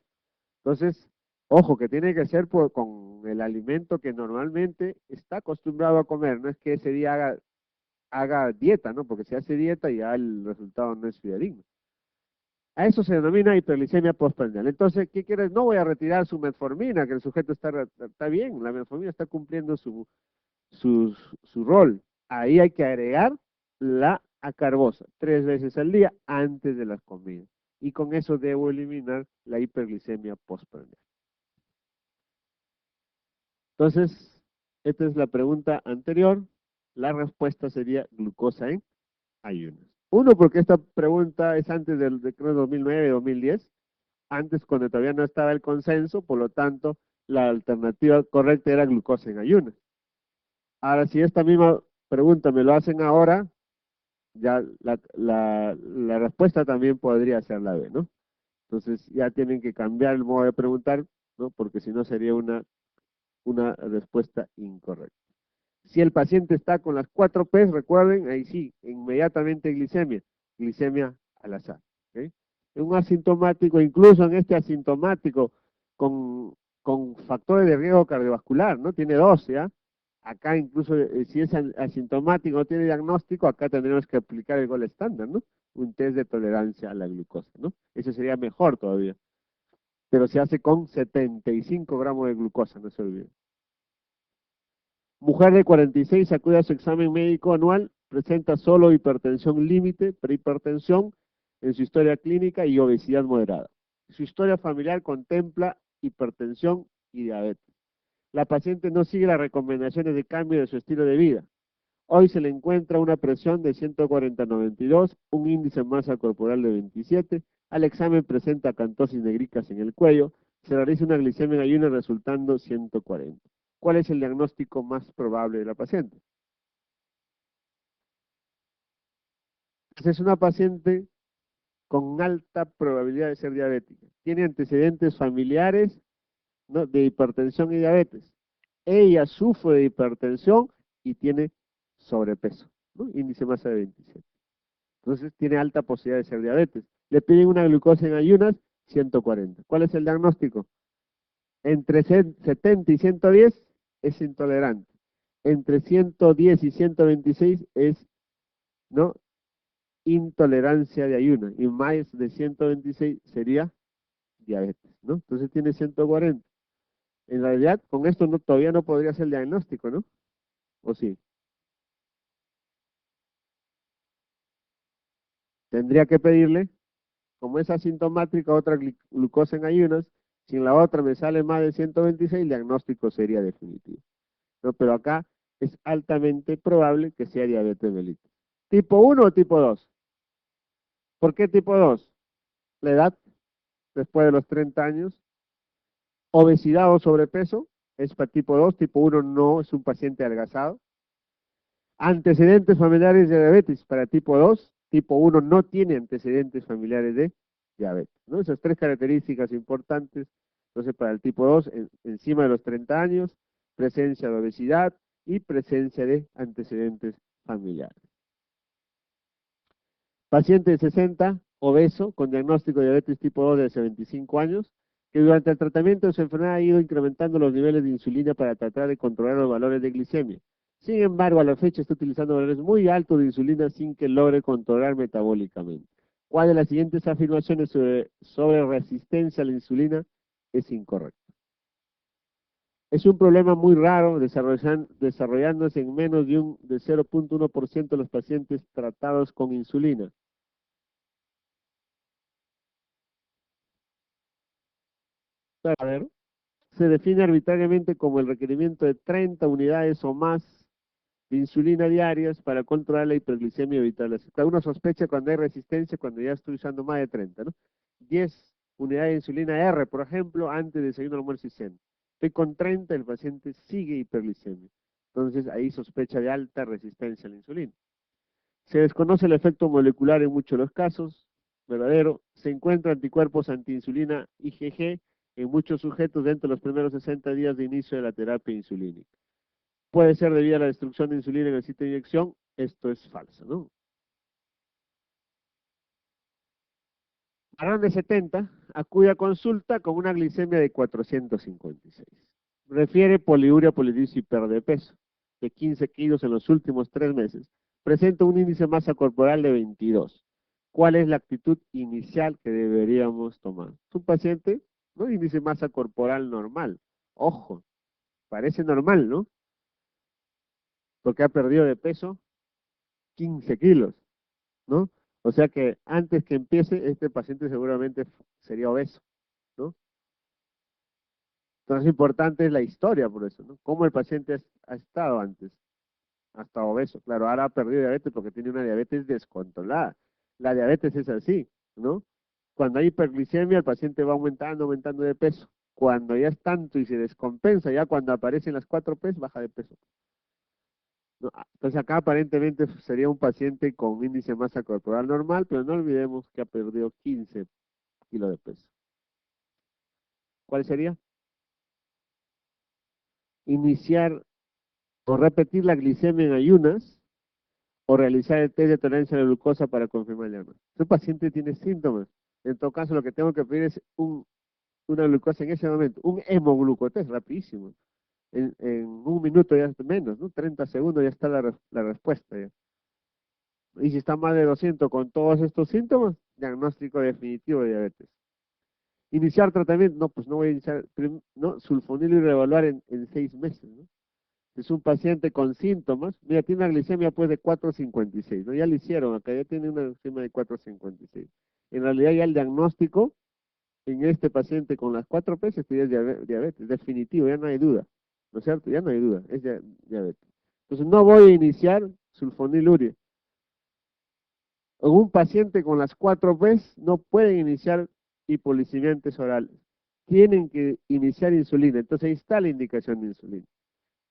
Entonces, ojo, que tiene que ser con el alimento que normalmente está acostumbrado a comer. No es que ese día haga dieta, ¿no? Porque si hace dieta ya el resultado no es fidedigno. A eso se denomina hiperglicemia postprandial. Entonces, ¿qué quieres? No voy a retirar su metformina, que el sujeto está bien, la metformina está cumpliendo su rol. Ahí hay que agregar la acarbosa 3 veces al día antes de las comidas. Y con eso debo eliminar la hiperglicemia postprandial. Entonces, esta es la pregunta anterior. La respuesta sería glucosa en ayunas. Uno, porque esta pregunta es antes del decreto 2009-2010, antes cuando todavía no estaba el consenso, por lo tanto, la alternativa correcta era glucosa en ayunas. Ahora, si esta misma pregunta me lo hacen ahora, ya la respuesta también podría ser la B, ¿no? Entonces ya tienen que cambiar el modo de preguntar, ¿no? Porque si no sería una respuesta incorrecta. Si el paciente está con las 4 P's, recuerden, ahí sí, inmediatamente glicemia al azar. ¿Okay? Un asintomático, incluso en este asintomático, con, con factores de riesgo cardiovascular, ¿no? Tiene 12, ¿ya? Acá incluso, si es asintomático, no tiene diagnóstico, acá tendremos que aplicar el gol estándar, ¿no? Un test de tolerancia a la glucosa, ¿no? Eso sería mejor todavía. Pero se hace con 75 gramos de glucosa, no se olviden. Mujer de 46 acude a su examen médico anual, presenta solo hipertensión límite, prehipertensión en su historia clínica y obesidad moderada. Su historia familiar contempla hipertensión y diabetes. La paciente no sigue las recomendaciones de cambio de su estilo de vida. Hoy se le encuentra una presión de 140/92, un índice de masa corporal de 27, al examen presenta acantosis negricas en el cuello, se realiza una glicemia en ayunas resultando 140. ¿Cuál es el diagnóstico más probable de la paciente? Pues es una paciente con alta probabilidad de ser diabética. Tiene antecedentes familiares, ¿no? De hipertensión y diabetes. Ella sufre de hipertensión y tiene sobrepeso, ¿no? Índice de masa de 27. Entonces tiene alta posibilidad de ser diabetes. Le piden una glucosa en ayunas, 140. ¿Cuál es el diagnóstico? Entre 70 y 110 es intolerante. Entre 110 y 126 es, ¿no? Intolerancia de ayuno. Y más de 126 sería diabetes, ¿no? Entonces tiene 140. En realidad, con esto no, todavía no podría ser el diagnóstico, ¿no? ¿O sí? Tendría que pedirle, como es asintomática, otra glucosa en ayunas. Si en la otra me sale más de 126, el diagnóstico sería definitivo, ¿no? Pero acá es altamente probable que sea diabetes mellitus. ¿Tipo 1 o tipo 2? ¿Por qué tipo 2? La edad, después de los 30 años. Obesidad o sobrepeso, es para tipo 2. Tipo 1 no, es un paciente adelgazado. Antecedentes familiares de diabetes para tipo 2. Tipo 1 no tiene antecedentes familiares de diabetes, ¿no? Esas 3 características importantes. Entonces, para el tipo 2, encima de los 30 años, presencia de obesidad y presencia de antecedentes familiares. Paciente de 60, obeso, con diagnóstico de diabetes tipo 2 desde 25 años, que durante el tratamiento de su enfermedad ha ido incrementando los niveles de insulina para tratar de controlar los valores de glicemia. Sin embargo, a la fecha está utilizando valores muy altos de insulina sin que logre controlar metabólicamente. ¿Cuál de las siguientes afirmaciones sobre resistencia a la insulina es incorrecta? Es un problema muy raro desarrollándose en menos de 0.1% de los pacientes tratados con insulina. A ver, se define arbitrariamente como el requerimiento de 30 unidades o más de insulina diarias para controlar la hiperglicemia y evitar la azúcar. Uno sospecha cuando hay resistencia, cuando ya estoy usando más de 30, ¿no? 10 unidades de insulina R, por ejemplo, antes de desayuno, almuerzo y cena. Estoy con 30, el paciente sigue hiperglicemia. Entonces ahí sospecha de alta resistencia a la insulina. Se desconoce el efecto molecular en muchos de los casos, verdadero. Se encuentran anticuerpos antiinsulina IgG en muchos sujetos dentro de los primeros 60 días de inicio de la terapia insulínica. Puede ser debido a la destrucción de insulina en el sitio de inyección. Esto es falso, ¿no? Varón de 70 acude a consulta con una glicemia de 456. Refiere poliuria, polidipsis y pérdida de peso de 15 kilos en los últimos 3 meses. Presenta un índice de masa corporal de 22. ¿Cuál es la actitud inicial que deberíamos tomar? Es un paciente, ¿no? Índice de masa corporal normal. Ojo, parece normal, ¿no? Porque ha perdido de peso 15 kilos, ¿no? O sea que antes que empiece, este paciente seguramente sería obeso, ¿no? Entonces, importante es la historia, por eso, ¿no? Cómo el paciente ha estado antes, hasta obeso. Claro, ahora ha perdido diabetes porque tiene una diabetes descontrolada. La diabetes es así, ¿no? Cuando hay hiperglicemia, el paciente va aumentando, aumentando de peso. Cuando ya es tanto y se descompensa, ya cuando aparecen las 4P, baja de peso. ¿No? Entonces acá aparentemente sería un paciente con índice de masa corporal normal, pero no olvidemos que ha perdido 15 kilos de peso. ¿Cuál sería? Iniciar o repetir la glicemia en ayunas o realizar el test de tolerancia a la glucosa para confirmar el diagnóstico. Si un paciente tiene síntomas, en todo caso lo que tengo que pedir es una glucosa en ese momento, un hemoglucotest rapidísimo. En un minuto ya menos, ¿no? 30 segundos ya está la respuesta. Ya. Y si está más de 200 con todos estos síntomas, diagnóstico definitivo de diabetes. Iniciar tratamiento, no, pues no voy a iniciar, no, sulfonilo y reevaluar en 6 meses, ¿no? Es un paciente con síntomas, mira, tiene una glicemia pues de 456, ¿no? Ya le hicieron, acá ya tiene una glicemia de 456. En realidad ya el diagnóstico en este paciente con las 4P ya es diabetes, definitivo, ya no hay duda, ¿no es cierto? Ya no hay duda, es diabetes. Entonces no voy a iniciar sulfoniluria. En un paciente con las 4P no pueden iniciar hipoglicemiantes orales, tienen que iniciar insulina, entonces ahí está la indicación de insulina.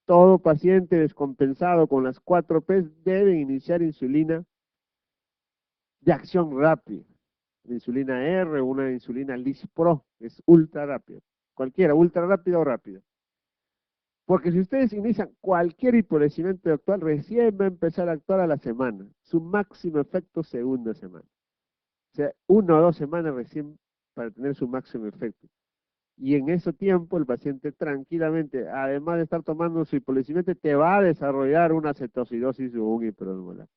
Todo paciente descompensado con las 4P debe iniciar insulina de acción rápida. La insulina R o una insulina Lispro, es ultra rápida. Cualquiera, ultra rápida o rápida. Porque si ustedes inician cualquier hipolecimiento actual, recién va a empezar a actuar a la semana. Su máximo efecto segunda semana. O sea, 1 o 2 semanas recién para tener su máximo efecto. Y en ese tiempo el paciente tranquilamente, además de estar tomando su hipolecimiento, te va a desarrollar una cetocidosis o un hiperosmolar.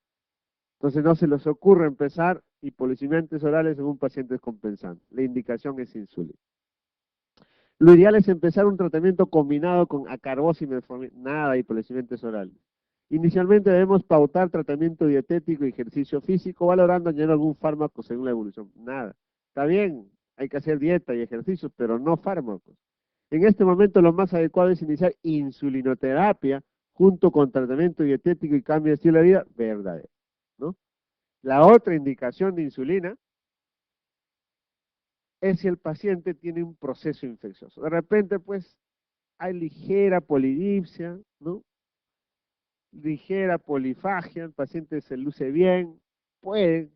Entonces no se les ocurre empezar hipolecimientos orales en un paciente descompensante. La indicación es insulina. Lo ideal es empezar un tratamiento combinado con acarbosia y metformina, nada de hipolecimientos orales. Inicialmente debemos pautar tratamiento dietético y ejercicio físico, valorando añadir algún fármaco según la evolución. Nada. Está bien, hay que hacer dieta y ejercicios, pero no fármacos. En este momento lo más adecuado es iniciar insulinoterapia junto con tratamiento dietético y cambio de estilo de vida verdadero, ¿no? La otra indicación de insulina es si el paciente tiene un proceso infeccioso. De repente, pues, hay ligera polidipsia, ¿no? Ligera polifagia, el paciente se luce bien, puedo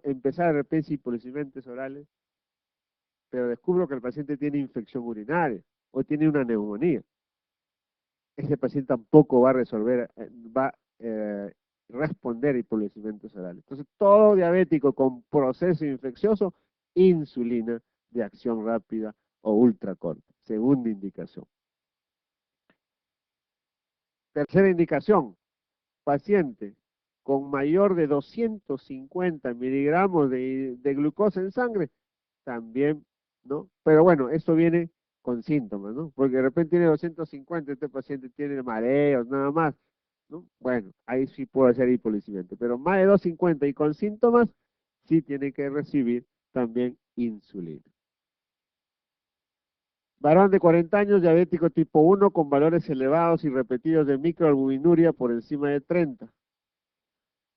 empezar de repente hipolecimientos orales, pero descubro que el paciente tiene infección urinaria o tiene una neumonía. Ese paciente tampoco va a responder a hipolecimientos orales. Entonces, todo diabético con proceso infeccioso, insulina de acción rápida o ultracorta. Segunda indicación. Tercera indicación, paciente con mayor de 250 miligramos de glucosa en sangre, también, ¿no? Pero bueno, esto viene con síntomas, ¿no? Porque de repente tiene 250, este paciente tiene mareos, nada más, ¿no? Bueno, ahí sí puede hacer hipolicemiante, pero más de 250 y con síntomas, sí tiene que recibir también insulina. Varón de 40 años, diabético tipo 1, con valores elevados y repetidos de microalbuminuria por encima de 30,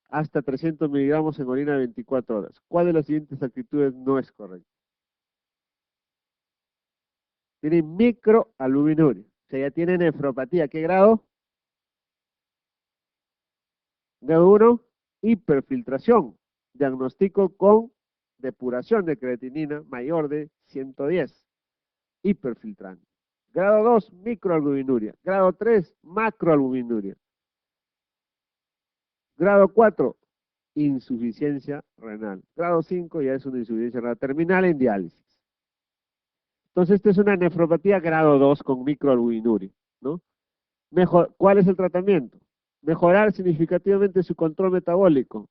hasta 300 miligramos en orina 24 horas. ¿Cuál de las siguientes actitudes no es correcta? Tiene microalbuminuria, o sea, ya tiene nefropatía. ¿Qué grado? Grado 1. Hiperfiltración. Diagnostico con depuración de creatinina mayor de 110. Hiperfiltrante. Grado 2, microalbuminuria. Grado 3, macroalbuminuria. Grado 4, insuficiencia renal. Grado 5 ya es una insuficiencia renal terminal en diálisis. Entonces, esta es una nefropatía grado 2 con microalbuminuria, ¿no? ¿Cuál es el tratamiento? Mejorar significativamente su control metabólico.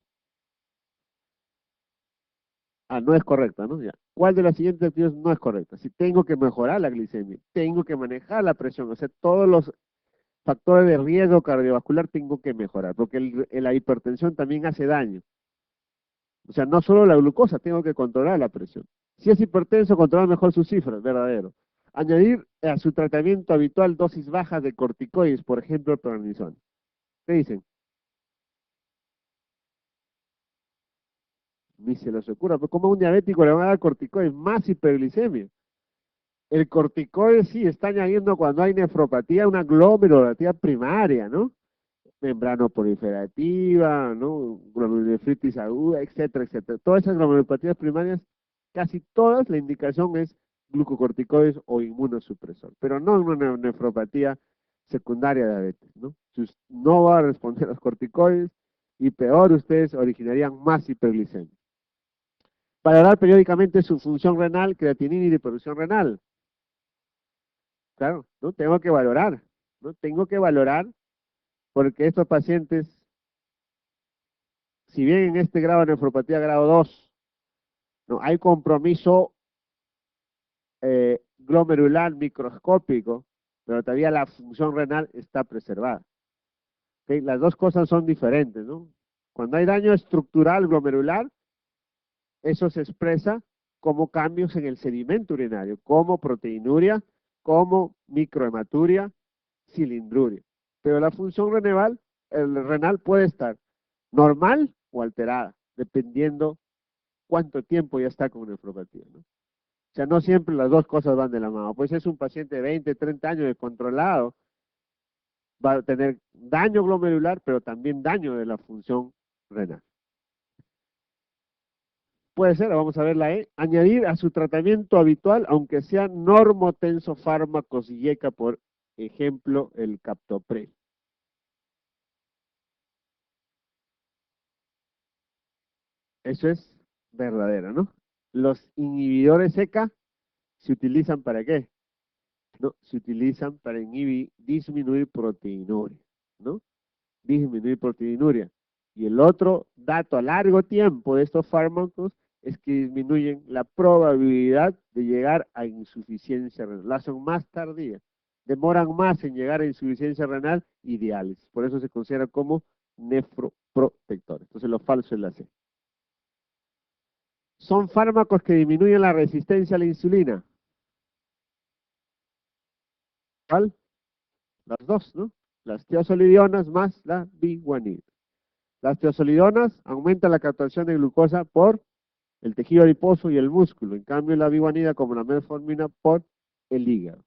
Ah, no es correcta, ¿no? Ya. ¿Cuál de las siguientes actividades no es correcta? Si tengo que mejorar la glicemia, tengo que manejar la presión, o sea, todos los factores de riesgo cardiovascular tengo que mejorar, porque la hipertensión también hace daño. O sea, no solo la glucosa, tengo que controlar la presión. Si es hipertenso, controlar mejor sus cifras, verdadero. Añadir a su tratamiento habitual dosis bajas de corticoides, por ejemplo, el prednisona. ¿Qué dicen? Ni se les ocurra, pero como a un diabético le van a dar corticoides, más hiperglicemia. El corticoide sí está añadiendo cuando hay nefropatía una glomerulopatia primaria, ¿no? Membrano proliferativa, ¿no? Glomerulonefritis aguda, etcétera, etcétera. Todas esas glomerulopatías primarias, casi todas la indicación es glucocorticoides o inmunosupresor, pero no una nefropatía secundaria de diabetes, ¿no? Si no va a responder a los corticoides y peor, ustedes originarían más hiperglicemia. Valorar periódicamente su función renal, creatinina y dispersión renal. Claro, ¿no? Tengo que valorar, ¿no? Tengo que valorar porque estos pacientes, si bien en este grado de nefropatía grado 2, ¿no? Hay compromiso glomerular microscópico, pero todavía la función renal está preservada. ¿Okay? Las dos cosas son diferentes, ¿no? Cuando hay daño estructural glomerular, eso se expresa como cambios en el sedimento urinario, como proteinuria, como microhematuria, cilindruria. Pero la función renal, el renal puede estar normal o alterada, dependiendo cuánto tiempo ya está con nefropatía, ¿no? O sea, no siempre las dos cosas van de la mano. Pues es un paciente de 20, 30 años descontrolado, va a tener daño glomerular, pero también daño de la función renal. Puede ser, vamos a ver la E, añadir a su tratamiento habitual, aunque sea normotensofármacos y IECA, por ejemplo, el captopril. Eso es verdadero, ¿no? Los inhibidores ECA se utilizan ¿para qué? ¿No? Se utilizan para disminuir proteinuria, ¿no? Disminuir proteinuria. Y el otro dato a largo tiempo de estos fármacos es que disminuyen la probabilidad de llegar a insuficiencia renal. La son más tardías, demoran más en llegar a insuficiencia renal y diálisis. Por eso se considera como nefroprotectores. Entonces lo falso es la C. Son fármacos que disminuyen la resistencia a la insulina. ¿Cuál? Las dos, ¿no? Las tiazolidionas más la biguanida. Las tiazolidonas aumentan la captación de glucosa por el tejido adiposo y el músculo. En cambio, la biguanida, como la metformina, por el hígado.